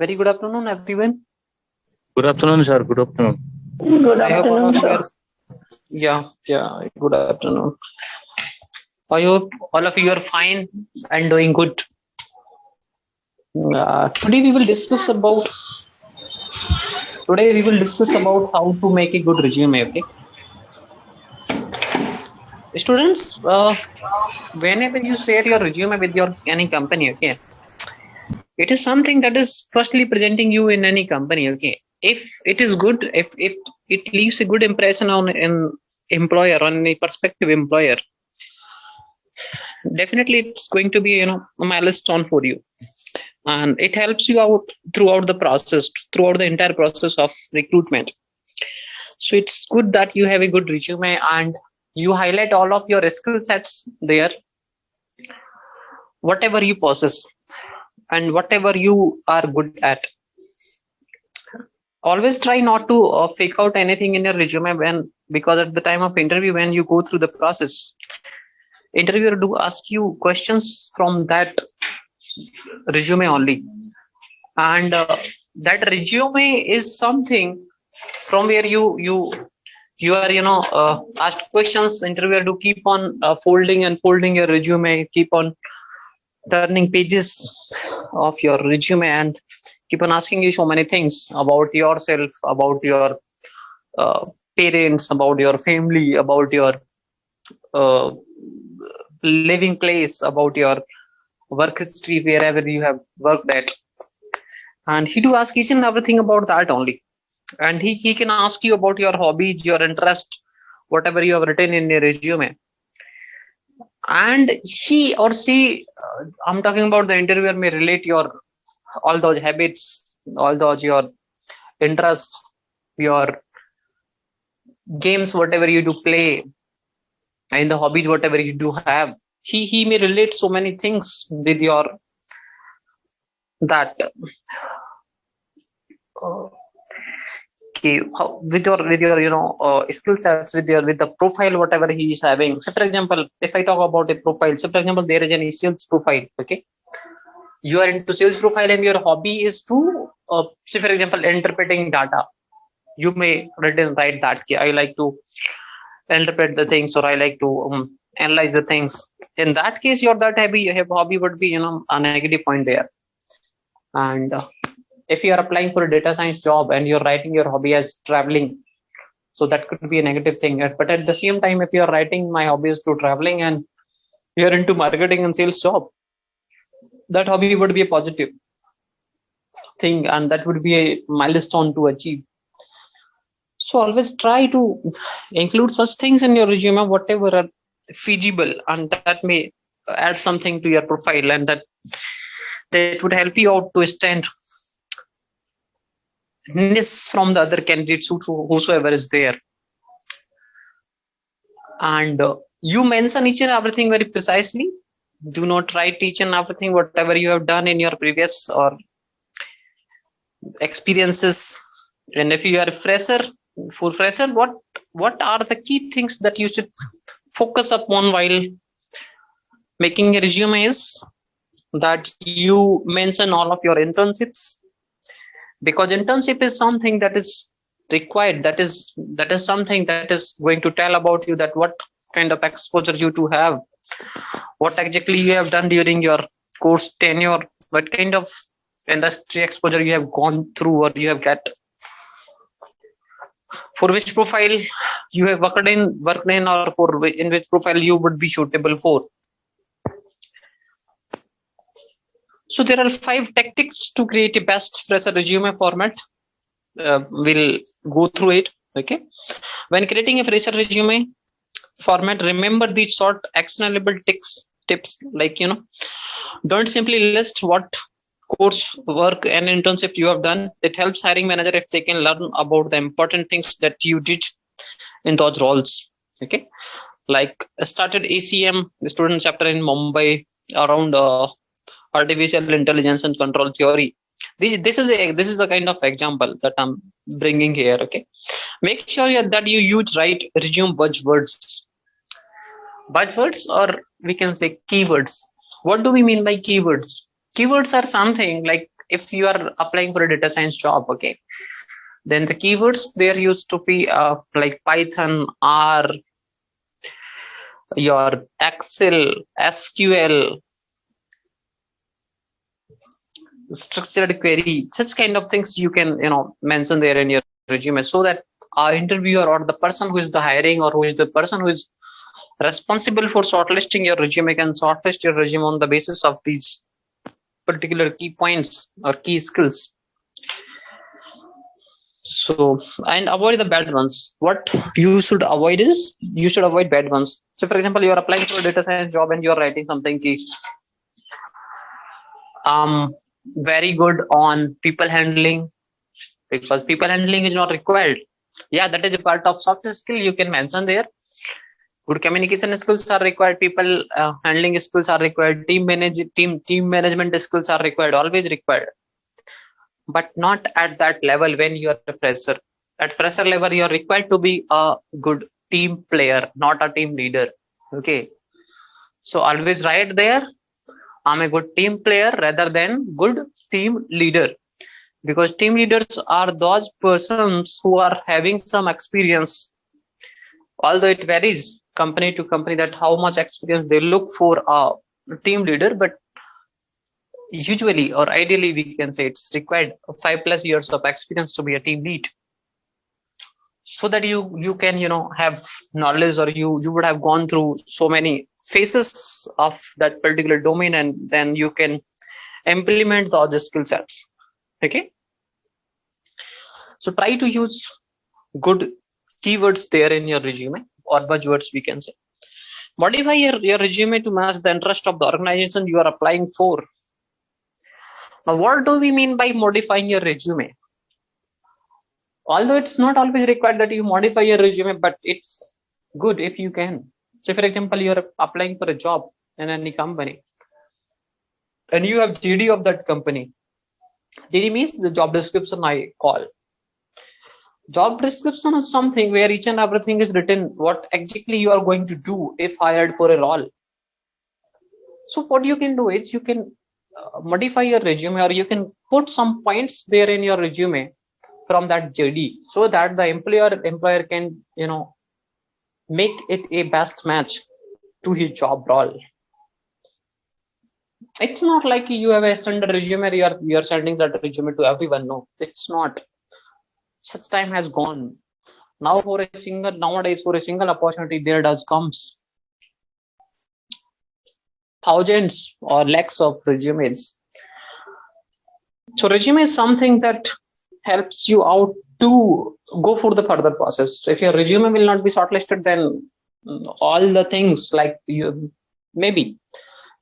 Very good afternoon, everyone. Good afternoon, sir. Good afternoon. Good I hope all of afternoon, you sir. are, yeah, good afternoon. I hope all of you are fine and doing good. Today we will discuss about how to make a good resume. Okay, students. Whenever you share your resume with your any company, okay, it is something that is firstly presenting you in any company. Okay, if it is good, if it leaves a good impression on an employer, on a prospective employer, definitely it's going to be a milestone for you, and it helps you out throughout the entire process of recruitment. So it's good that you have a good resume and you highlight all of your skill sets there, whatever you possess and whatever you are good at. Always try not to fake out anything in your resume, because at the time of interview, when you go through the process, interviewer do ask you questions from that resume only, and that resume is something from where you are asked questions. Interviewer do keep on folding and folding your resume, keep on turning pages of your resume, and keep on asking you so many things about yourself, about your uh, parents, about your family, about your uh, living place, about your work history, wherever you have worked at. And he do ask each and everything about that only. And he can ask you about your hobbies, your interest, whatever you have written in your resume. And he or she, I'm talking about the interviewer, may relate your all those habits, all those your interests, your games, whatever you do play, and the hobbies, whatever you do have. He may relate so many things with your that uh, okay, with your skill sets, with the profile whatever he is having. So for example, if I talk about a profile, so for example, there is an sales profile. Okay, you are into sales profile and your hobby is to say for example interpreting data. You may write that, okay, I like to interpret the things, or I like to analyze the things. In that case, your that hobby would be a negative point there. And if you are applying for a data science job and you're writing your hobby as traveling, so that could be a negative thing. But at the same time, if you're writing my hobby is to traveling and you're into marketing and sales job, that hobby would be a positive thing, and that would be a milestone to achieve. So always try to include such things in your resume, whatever are feasible, and that may add something to your profile, and that would help you out to stand this from the other candidates, whosoever is there. And you mention each and everything very precisely. Do not write each and everything whatever you have done in your previous or experiences. And if you are a fresher, what are the key things that you should focus upon while making a resume is that you mention all of your internships, because internship is something that is required, that is something that is going to tell about you that what kind of exposure you to have, what exactly you have done during your course tenure, what kind of industry exposure you have gone through or you have got, for which profile you have worked in, or in which profile you would be suitable for. So there are 5 tactics to create a best fresher resume format. We'll go through it. Okay, when creating a fresher resume format, remember these short actionable tips, like don't simply list what course work and internship you have done. It helps hiring manager if they can learn about the important things that you did in those roles. Okay, like started ACM student chapter in Mumbai around artificial intelligence and control theory. This is the kind of example that I'm bringing here. Okay, make sure that you use right resume buzzwords, or we can say keywords. What do we mean by keywords? Keywords are something like if you are applying for a data science job, okay, then the keywords there used to be like Python, R, your Excel, SQL, structured query, such kind of things you can mention there in your resume, so that our interviewer or the person who is the hiring or who is the person who is responsible for shortlisting your resume can shortlist your resume on the basis of these particular key points or key skills. So, and avoid the bad ones. What you should avoid is you should avoid bad ones. So, for example, you are applying for a data science job and you are writing something key. Very good on people handling, because people handling is not required. Yeah, that is a part of soft skill you can mention there. Good communication skills are required. People handling skills are required. Team management skills are required. Always required, but not at that level when you are a fresher. At fresher level, you are required to be a good team player, not a team leader. Okay, so always write there, I'm a good team player rather than good team leader, because team leaders are those persons who are having some experience, although it varies company to company that how much experience they look for a team leader, but usually or ideally we can say it's required 5+ years of experience to be a team lead, so that you can have knowledge, or you would have gone through so many phases of that particular domain, and then you can implement the other skill sets. Okay, so try to use good keywords there in your resume, or buzzwords we can say. Modify your resume to match the interest of the organization you are applying for. Now, what do we mean by modifying your resume? Although it's not always required that you modify your resume, but it's good if you can. So, for example, you're applying for a job in any company, and you have JD of that company. JD means the job description I call. Job description is something where each and everything is written, what exactly you are going to do if hired for a role. So what you can do is you can modify your resume, or you can put some points there in your resume from that JD, so that the employer can make it a best match to his job role. It's not like you have a standard resume, you are sending that resume to everyone. No, it's not. Such time has gone. Nowadays for a single opportunity, there does comes thousands or lakhs of resumes. So resume is something that helps you out to go for the further process. If your resume will not be shortlisted, then all the things like maybe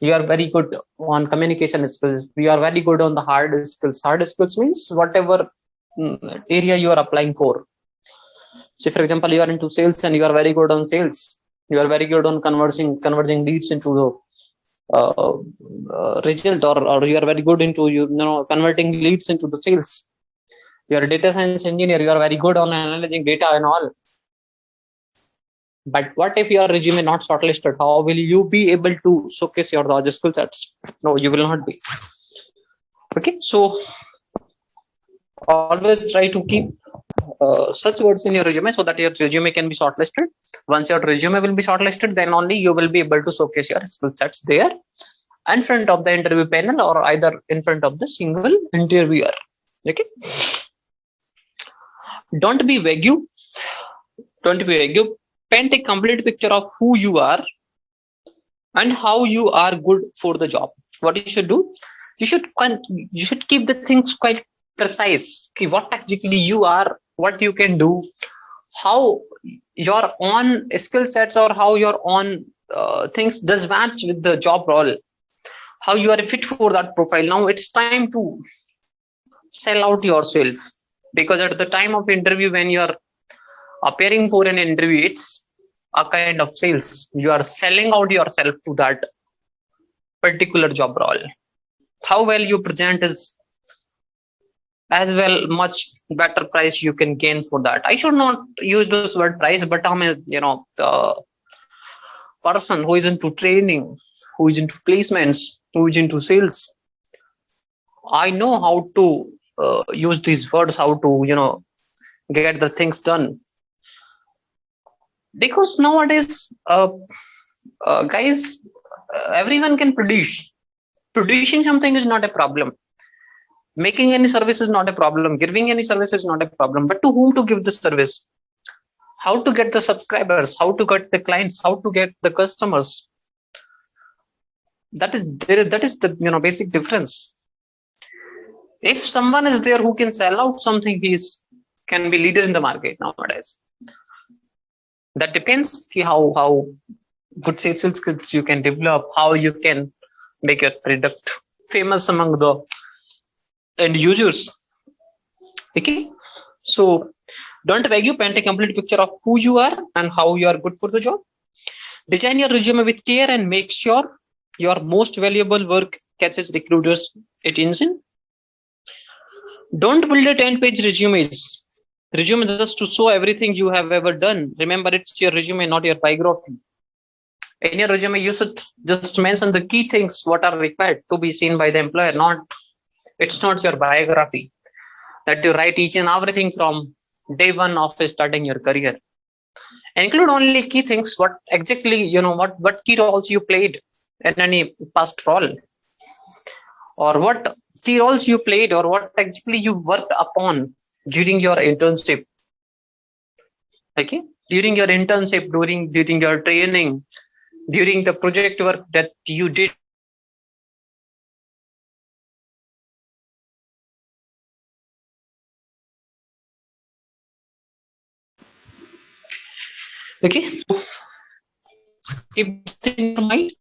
you are very good on communication skills, you are very good on the hard skills. Hard skills means whatever area you are applying for. So, for example, you are into sales and you are very good on sales. You are very good on converting leads into the result, or you are very good into converting leads into the sales. You are a data science engineer. You are very good on analyzing data and all. But what if your resume not shortlisted? How will you be able to showcase your other skill sets? No, you will not be. Okay, so always try to keep such words in your resume so that your resume can be shortlisted. Once your resume will be shortlisted, then only you will be able to showcase your skill sets there in front of the interview panel, or either in front of the single interviewer. Okay. Don't be vague. Paint a complete picture of who you are and how you are good for the job. What you should do, you should keep the things quite precise. Okay, what exactly you are, what you can do, how your own skill sets or how your own things does match with the job role, how you are fit for that profile. Now it's time to sell out yourself, because at the time of interview, when you are appearing for an interview, it's a kind of sales. You are selling out yourself to that particular job role. How well you present is as well much better price you can gain for that. I should not use this word price, but I'm the person who is into training, who is into placements, who is into sales, I know how to use these words, how to, get the things done. Because nowadays, guys, everyone can produce. Producing something is not a problem. Making any service is not a problem. Giving any service is not a problem. But to whom to give the service? How to get the subscribers? How to get the clients? How to get the customers? That is the basic difference. If someone is there who can sell out something, can be leader in the market nowadays. That depends how good sales skills you can develop, how you can make your product famous among the end users. Okay, so don't beg you, paint a complete picture of who you are and how you are good for the job. Design your resume with care and make sure your most valuable work catches recruiters' attention. Don't build a 10-page resumes. Resume is just to show everything you have ever done. Remember, it's your resume, not your biography. In your resume, you should just mention the key things what are required to be seen by the employer. It's not your biography that you write each and everything from day one of starting your career. Include only key things, what exactly, what key roles you played in any past role, or what key roles you played, or what exactly you worked upon during your internship. Okay, during your internship, during your training, during the project work that you did. Okay, so keep this in your mind.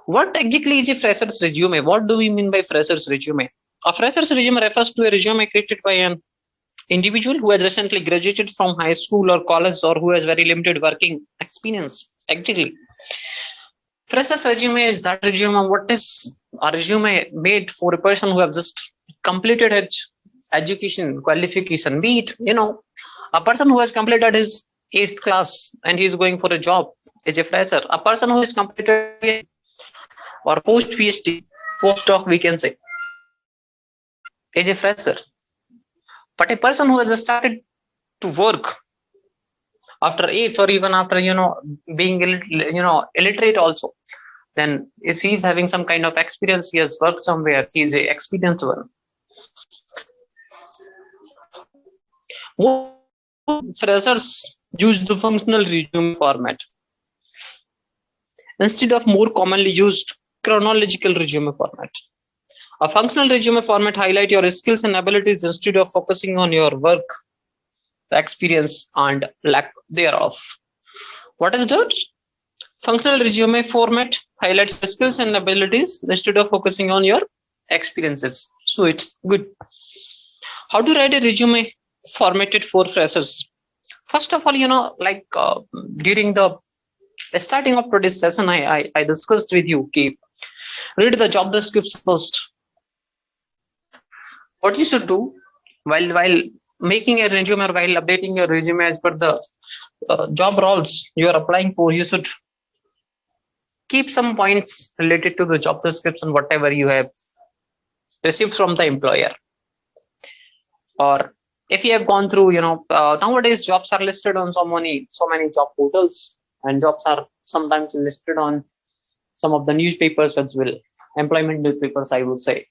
What exactly is a fresher's resume? What do we mean by fresher's resume? A fresher's resume refers to a resume created by an individual who has recently graduated from high school or college, or who has very limited working experience. Exactly. Fresher's resume is that resume. What is a resume made for a person who has just completed his education qualification? Be it, a person who has completed his 8th class and he is going for a job is a fresher. A person who has completed or post PhD, postdoc, we can say, is a fresher. But a person who has started to work after 8th, or even after being illiterate also, then if he's having some kind of experience, he has worked somewhere, he's a experienced one. Most freshers use the functional resume format instead of more commonly used chronological resume format. A functional resume format highlights your skills and abilities instead of focusing on your work, experience, and lack thereof. What is that? Functional resume format highlights your skills and abilities instead of focusing on your experiences. So it's good. How to write a resume formatted for freshers? First of all, during the starting of today's session, I discussed with you, read the job description first. What you should do while making a resume, or while updating your resume as per the job roles you are applying for, you should keep some points related to the job description, whatever you have received from the employer. Or if you have gone through, nowadays jobs are listed on so many job portals, and jobs are sometimes listed on some of the newspapers as well, employment newspapers, I would say.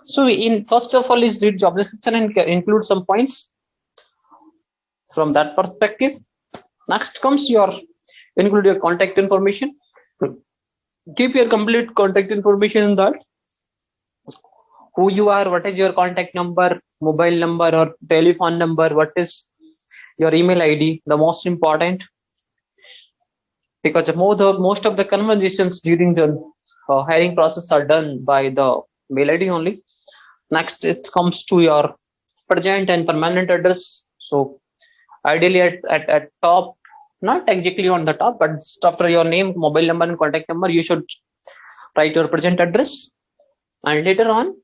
So first of all is read job description and include some points from that perspective. Next comes include your contact information. Keep your complete contact information in that. Who you are, what is your contact number, mobile number or telephone number, what is your email ID, the most important, because most of the conversations during the hiring process are done by the mail ID only. Next, it comes to your present and permanent address. So ideally at top, not exactly on the top, but after your name, mobile number and contact number, you should write your present address. And later on,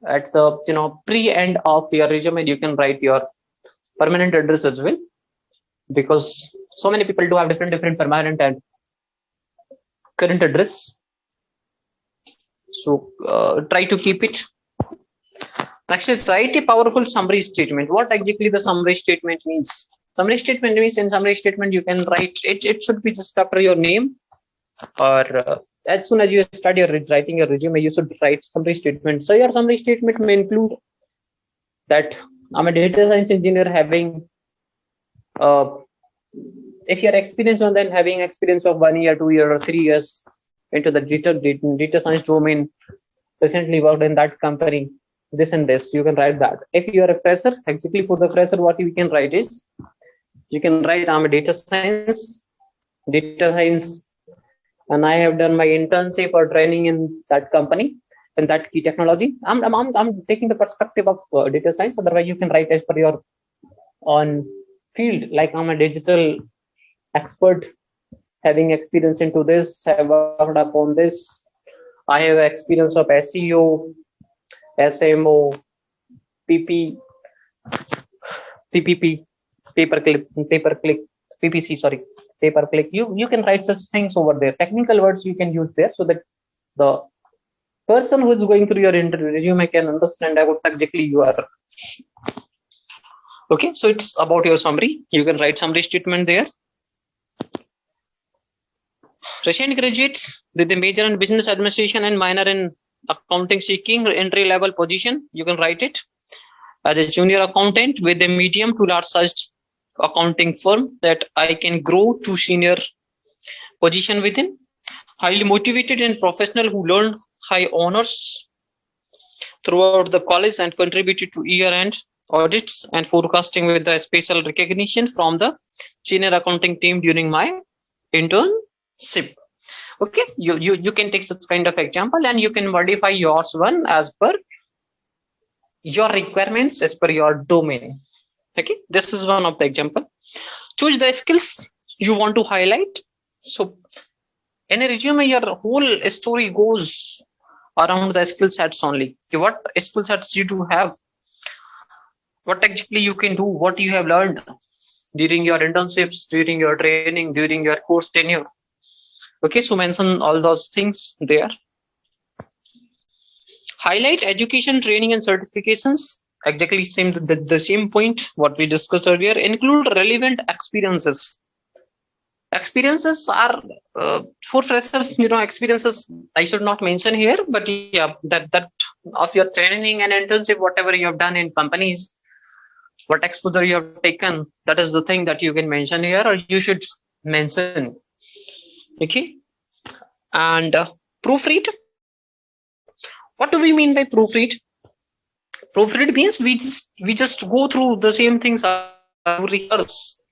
at the pre-end of your resume, you can write your permanent address as well. because so many people do have different permanent and current address. So try to keep it. Next is write a powerful summary statement. What exactly the summary statement means? Summary statement means in summary statement you can write it. It should be just after your name, or as soon as you start your writing your resume, you should write summary statement. So your summary statement may include that I'm a data science engineer having if you're experienced one, then having experience of 1 year, 2 year, or 3 years into the data science domain, recently worked in that company, this and this, you can write that. If you are a fresher, exactly for the fresher, what you can write is, you can write I'm a data science, and I have done my internship or training in that company and that key technology. I'm taking the perspective of data science. Otherwise, you can write as per your on field, like I'm a digital expert having experience into this, have worked upon this. I have experience of SEO, SMO, PP, PPP, pay-per-click, PPC, sorry, pay-per-click. You can write such things over there. Technical words you can use there so that the person who is going through your interview resume can understand what exactly you are. Okay, so it's about your summary. You can write summary statement there. Recent graduates with a major in business administration and minor in accounting seeking entry level position, you can write it as a junior accountant with a medium to large sized accounting firm that I can grow to senior position within. Highly motivated and professional who learned high honors throughout the college and contributed to year-end audits and forecasting with the special recognition from the senior accounting team during my internship. Okay, you can take such kind of example and you can modify yours one as per your requirements, as per your domain. Okay, this is one of the example. Choose the skills you want to highlight. So in a resume, your whole story goes around the skill sets only. What skill sets you do have, what exactly you can do, what you have learned during your internships, during your training, during your course tenure. Okay, so mention all those things there. Highlight education, training, and certifications. Exactly the same point what we discussed earlier. Include relevant experiences. Experiences are for freshers. Experiences I should not mention here, but yeah, that of your training and internship, whatever you have done in companies, what exposure you have taken, that is the thing that you can mention here, or you should mention. Okay, and proofread. What do we mean by proofread? Proofread means we just go through the same things, rehearse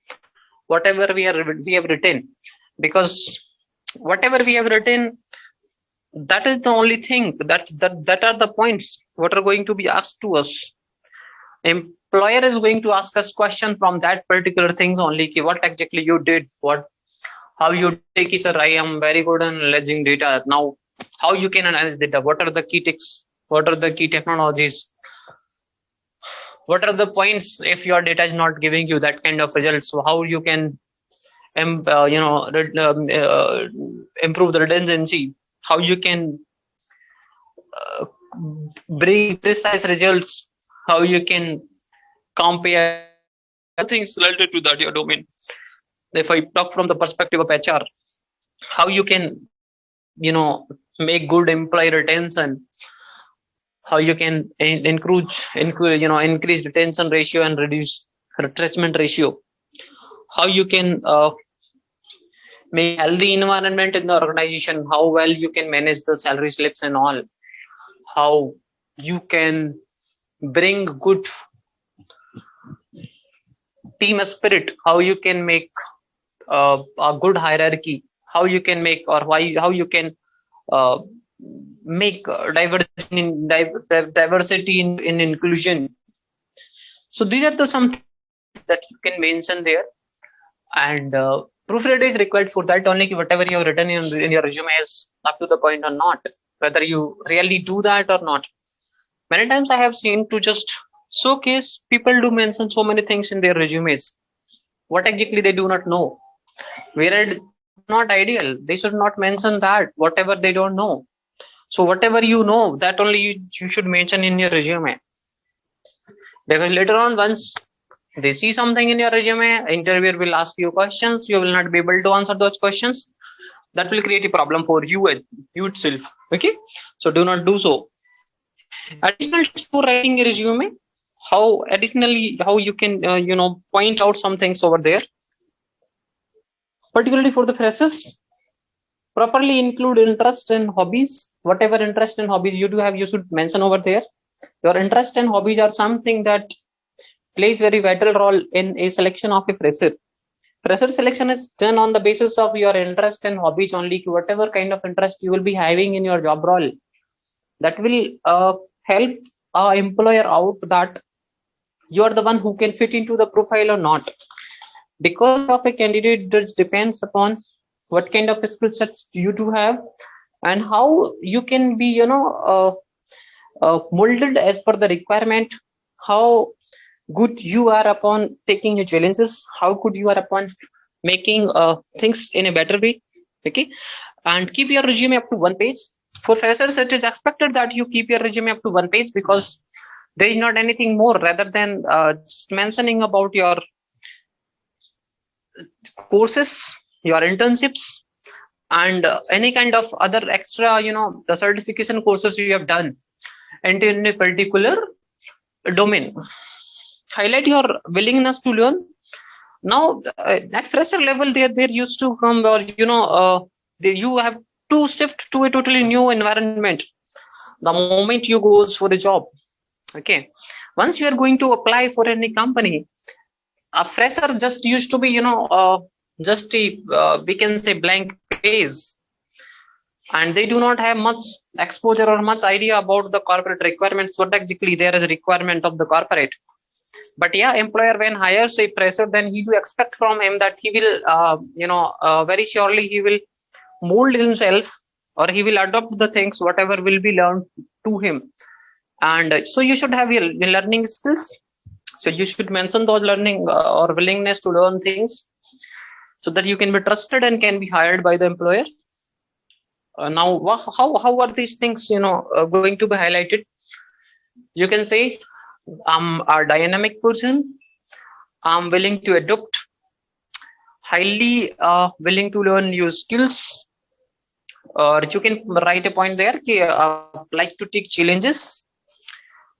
whatever we have written, because whatever we have written, that is the only thing that are the points what are going to be asked to us. Employer is going to ask us question from that particular things only. What exactly you did, how you take it, sir, I am very good in analyzing data. Now how you can analyze data, what are the key ticks, what are the key technologies, what are the points if your data is not giving you that kind of results, so how you can improve the redundancy, how you can bring precise results, how you can compare things related to that your domain. If I talk from the perspective of HR, how you can make good employee retention, how you can increase retention ratio and reduce retrenchment ratio, how you can make healthy environment in the organization, how well you can manage the salary slips and all, how you can bring good team spirit, how you can make a good hierarchy, how you can make, or how you can make diversity in inclusion. So these are the some that you can mention there, and proofread is required for that only. Whatever you have written in your resume is up to the point or not, whether you really do that or not. Many times I have seen to just showcase, people do mention so many things in their resumes, what exactly they do not know, where it's not ideal. They should not mention that whatever they don't know. So whatever you know, that only you should mention in your resume, because later on, once they see something in your resume, interviewer will ask you questions, you will not be able to answer those questions. That will create a problem for you itself. Okay, so do not do so. Additional tips for writing a resume, how additionally how you can point out some things over there, particularly for the freshers. Properly include interest and hobbies. Whatever interest and hobbies you do have, you should mention over there. Your interest and hobbies are something that plays very vital role in a selection of a fresher. Fresher selection is done on the basis of your interest and hobbies only. Whatever kind of interest you will be having in your job role, that will help employer out that you are the one who can fit into the profile or not. Because of a candidate, this depends upon what kind of skill sets you do have and how you can be molded as per the requirement, how good you are upon taking your challenges, how good you are upon making things in a better way. Okay, and keep your resume up to one page. For freshers, it is expected that you keep your resume up to one page, because there is not anything more rather than just mentioning about your courses, your internships, and any kind of other extra, the certification courses you have done and in a particular domain. Highlight your willingness to learn. Now, at fresher level, they're used to come, or you have to shift to a totally new environment the moment you goes for a job. Okay, once you are going to apply for any company, a fresher just used to be just a we can say blank page, and they do not have much exposure or much idea about the corporate requirements, what exactly there is a requirement of the corporate. But yeah, employer when hires a fresher, then he do expect from him that he will very surely he will mold himself, or he will adopt the things whatever will be learned to him. And so you should have your learning skills. So you should mention those learning or willingness to learn things, so that you can be trusted and can be hired by the employer. Now, how are these things going to be highlighted? You can say, I'm a dynamic person, I'm willing to adopt, highly willing to learn new skills. Or you can write a point there, like to take challenges.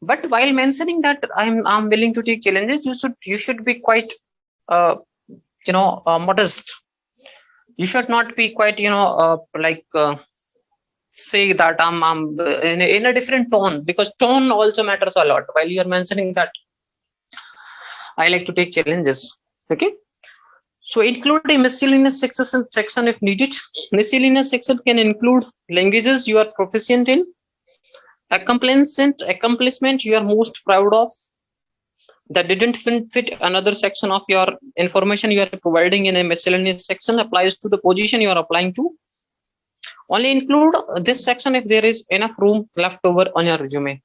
But while mentioning that I'm willing to take challenges, you should be quite modest. You should not be quite say that I'm in a different tone, because tone also matters a lot while you're mentioning that I like to take challenges. Okay, so include a miscellaneous section if needed. Miscellaneous section can include languages you are proficient in, accomplishment you are most proud of that didn't fit another section of your information you are providing in a miscellaneous section applies to the position you are applying to. Only include this section if there is enough room left over on your resume.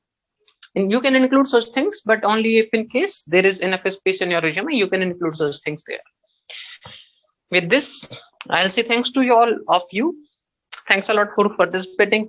And you can include such things, but only if in case there is enough space in your resume, you can include such things there. With this, I'll say thanks to you all of you. Thanks a lot for participating.